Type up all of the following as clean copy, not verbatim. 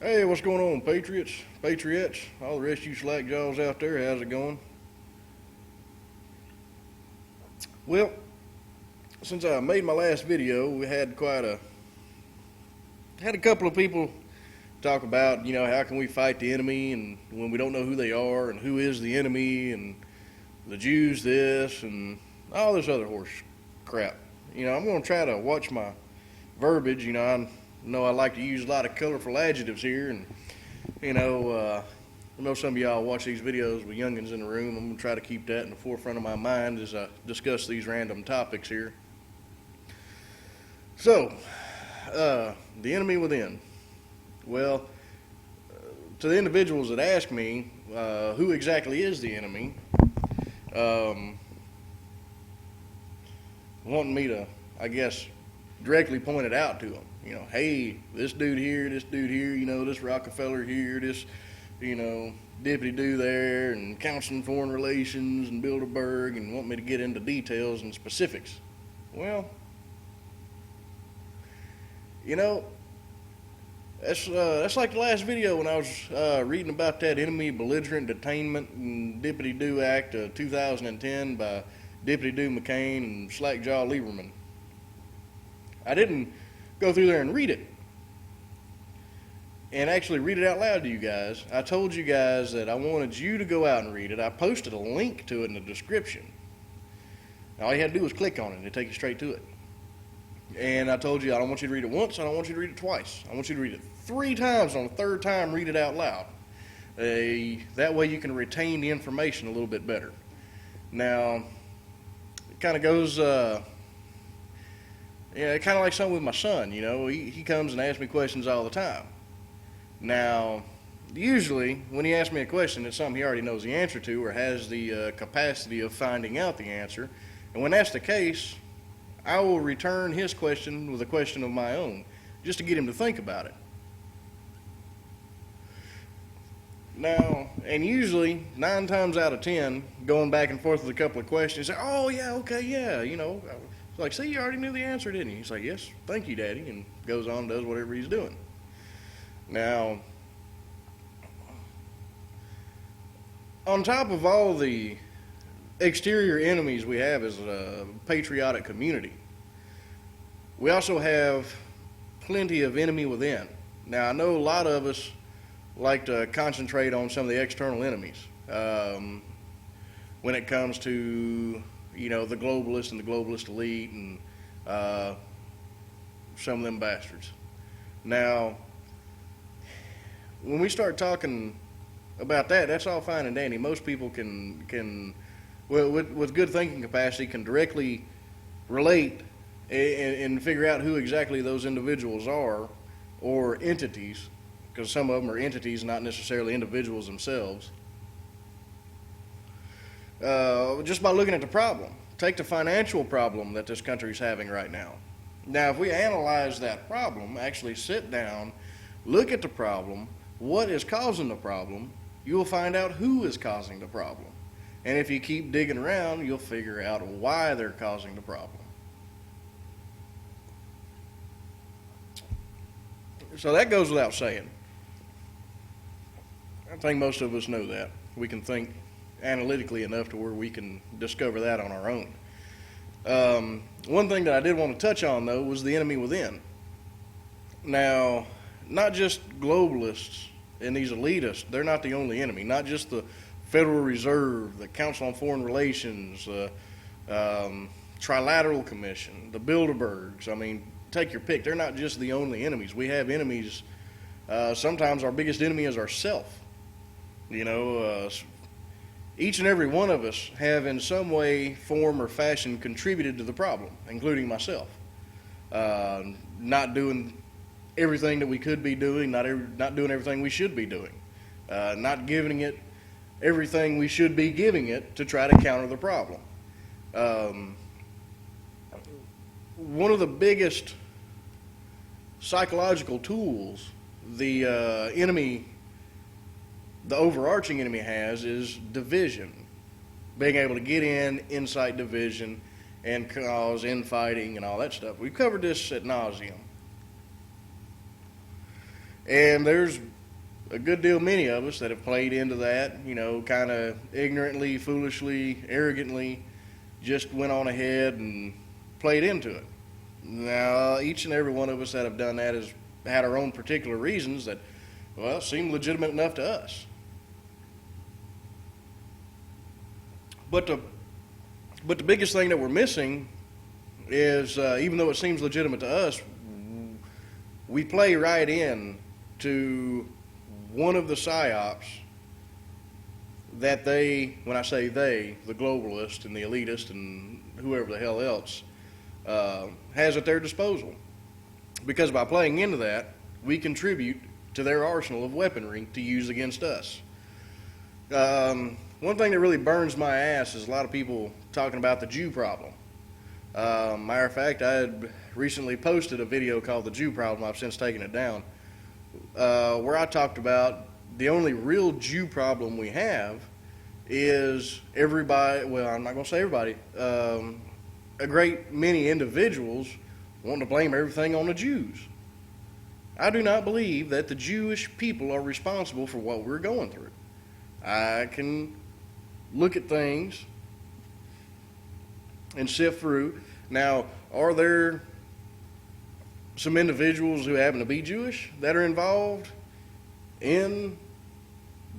Hey, what's going on, Patriots, Patriots, all the rest of you slack jaws out there? How's it going? Well, since I made my last video, we had a couple of people talk about how can we fight the enemy, and when we don't know who they are and who is the enemy, and the Jews this and all this other horse crap. I'm going to try to watch my verbiage. I know I like to use a lot of colorful adjectives here, and I know some of y'all watch these videos with youngins in the room. I'm going to try to keep that in the forefront of my mind as I discuss these random topics here. So, the enemy within. Well, to the individuals that ask me who exactly is the enemy, wanting me to, I guess, directly point it out to them. Hey, this dude here, this Rockefeller here, this, Deputy do there, and Council on Foreign Relations and Bilderberg, and want me to get into details and specifics. Well, that's like the last video when I was reading about that enemy belligerent detainment and Deputy Do Act of 2010 by Deputy Do McCain and Slackjaw Lieberman. I didn't go through there and read it and actually read it out loud to you guys. I told you guys that I wanted you to go out and read it. I posted a link to it in the description. All you had to do was click on it and it'd take you straight to it. And I told you I don't want you to read it once, I don't want you to read it twice. I want you to read it 3 times. On the 3rd time, read it out loud. That way you can retain the information a little bit better. Now, it kind of goes, kind of like something with my son. He comes and asks me questions all the time. Now, usually when he asks me a question, it's something he already knows the answer to or has the capacity of finding out the answer. And when that's the case, I will return his question with a question of my own, just to get him to think about it. Now, and usually 9 times out of 10, going back and forth with a couple of questions, say, "Oh yeah, okay, yeah," It's like, "See, you already knew the answer, didn't you?" He's like, "Yes, thank you, Daddy," and goes on and does whatever he's doing. Now, on top of all the exterior enemies we have as a patriotic community, we also have plenty of enemy within. Now, I know a lot of us like to concentrate on some of the external enemies when it comes to the globalists and the globalist elite and some of them bastards. Now, when we start talking about that, that's all fine and dandy. Most people can with good thinking capacity, can directly relate and figure out who exactly those individuals are, or entities, because some of them are entities, not necessarily individuals themselves. Just by looking at the problem. Take the financial problem that this country is having right now. Now, if we analyze that problem, actually sit down, look at the problem, what is causing the problem, you will find out who is causing the problem. And if you keep digging around, you'll figure out why they're causing the problem. So that goes without saying. I think most of us know that. We can think analytically enough to where we can discover that on our own. One thing that I did want to touch on, though, was the enemy within. Now, not just globalists and these elitists, they're not the only enemy. Not just the Federal Reserve, the Council on Foreign Relations, Trilateral Commission, the Bilderbergs. I mean, take your pick. They're not just the only enemies. We have enemies. Sometimes our biggest enemy is ourself. Each and every one of us have in some way, form, or fashion contributed to the problem, including myself. Not doing everything that we could be doing, not doing everything we should be doing, not giving it everything we should be giving it to try to counter the problem. One of the biggest psychological tools the overarching enemy has is division. Being able to get incite division, and cause infighting and all that stuff. We've covered this ad nauseum. And there's a good deal many of us that have played into that, kind of ignorantly, foolishly, arrogantly, just went on ahead and played into it. Now, each and every one of us that have done that has had our own particular reasons that, well, seem legitimate enough to us. But the biggest thing that we're missing is, even though it seems legitimate to us, we play right in to one of the psyops that they, when I say they, the globalists and the elitists and whoever the hell else, has at their disposal. Because by playing into that, we contribute to their arsenal of weaponry to use against us. One thing that really burns my ass is a lot of people talking about the Jew problem. Matter of fact, I had recently posted a video called The Jew Problem. I've since taken it down, where I talked about the only real Jew problem we have is everybody, well, I'm not going to say everybody, a great many individuals wanting to blame everything on the Jews. I do not believe that the Jewish people are responsible for what we're going through. I can look at things and sift through. Now, are there some individuals who happen to be Jewish that are involved in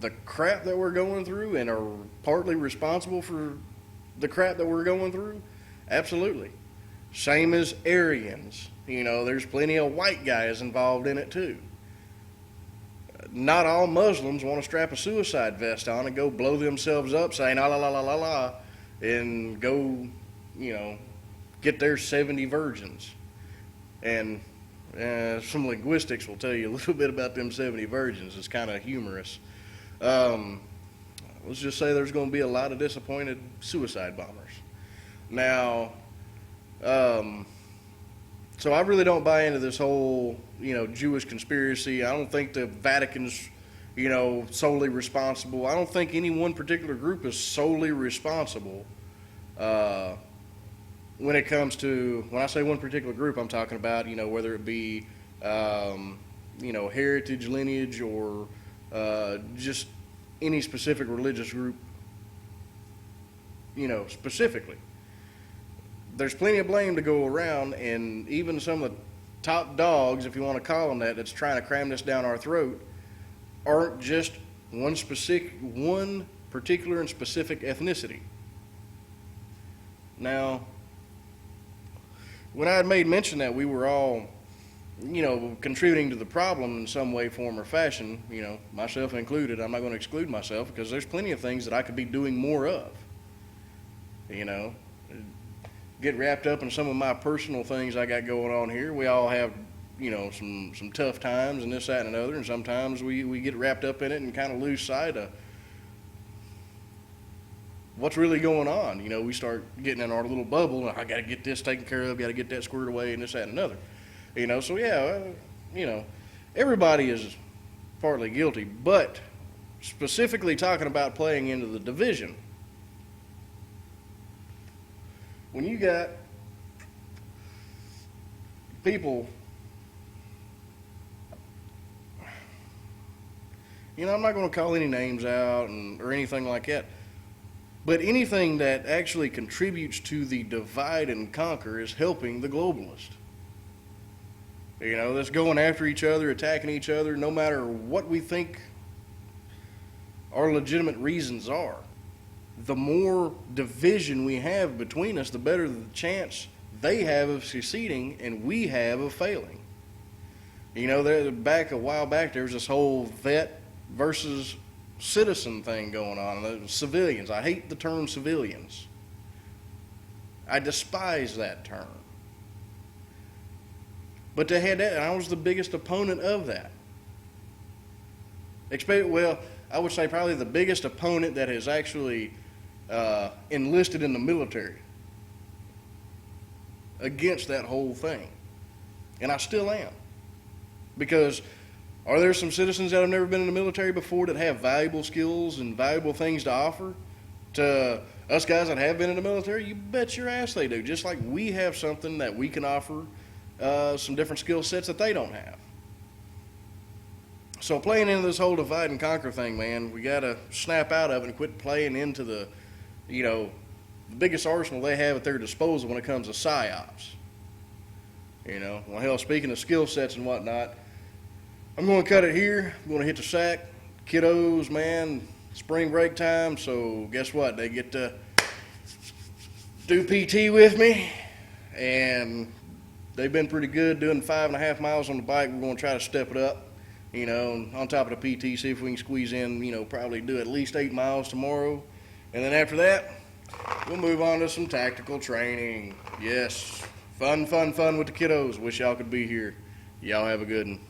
the crap that we're going through and are partly responsible for the crap that we're going through? Absolutely. Same as Aryans. There's plenty of white guys involved in it too. Not all Muslims want to strap a suicide vest on and go blow themselves up saying, la la la la la la, and go, get their 70 virgins. And some linguistics will tell you a little bit about them 70 virgins. It's kind of humorous. Let's just say there's going to be a lot of disappointed suicide bombers. Now, so I really don't buy into this whole, Jewish conspiracy. I don't think the Vatican's, solely responsible. I don't think any one particular group is solely responsible when it comes to, when I say one particular group, I'm talking about, whether it be, heritage, lineage, or just any specific religious group, specifically. There's plenty of blame to go around, and even some of the top dogs, if you want to call them that, that's trying to cram this down our throat, aren't just one particular and specific ethnicity. Now, when I had made mention that we were all, contributing to the problem in some way, form, or fashion, myself included, I'm not going to exclude myself because there's plenty of things that I could be doing more of. Get wrapped up in some of my personal things I got going on here. We all have, some tough times and this, that, and another, and sometimes we get wrapped up in it and kind of lose sight of what's really going on. We start getting in our little bubble, and I got to get this taken care of, got to get that squared away, and this, that, and another. So yeah, everybody is partly guilty, but specifically talking about playing into the division, when you got people, I'm not going to call any names out or anything like that, but anything that actually contributes to the divide and conquer is helping the globalist. That's going after each other, attacking each other, no matter what we think our legitimate reasons are. The more division we have between us, the better the chance they have of succeeding and we have of failing. A while back, there was this whole vet versus citizen thing going on. The civilians. I hate the term civilians. I despise that term. But they had that, and I was the biggest opponent of that. Well, I would say probably the biggest opponent that has actually enlisted in the military against that whole thing. And I still am. Because are there some citizens that have never been in the military before that have valuable skills and valuable things to offer to us guys that have been in the military? You bet your ass they do. Just like we have something that we can offer some different skill sets that they don't have. So playing into this whole divide and conquer thing, man, we got to snap out of it and quit playing into the, the biggest arsenal they have at their disposal when it comes to psyops. Well, hell, speaking of skill sets and whatnot, I'm going to cut it here. I'm going to hit the sack. Kiddos, man, spring break time, so guess what? They get to do PT with me, and they've been pretty good doing 5.5 miles on the bike. We're going to try to step it up, on top of the PT, see if we can squeeze in, probably do at least 8 miles tomorrow. And then after that, we'll move on to some tactical training. Yes, fun with the kiddos. Wish y'all could be here. Y'all have a good one.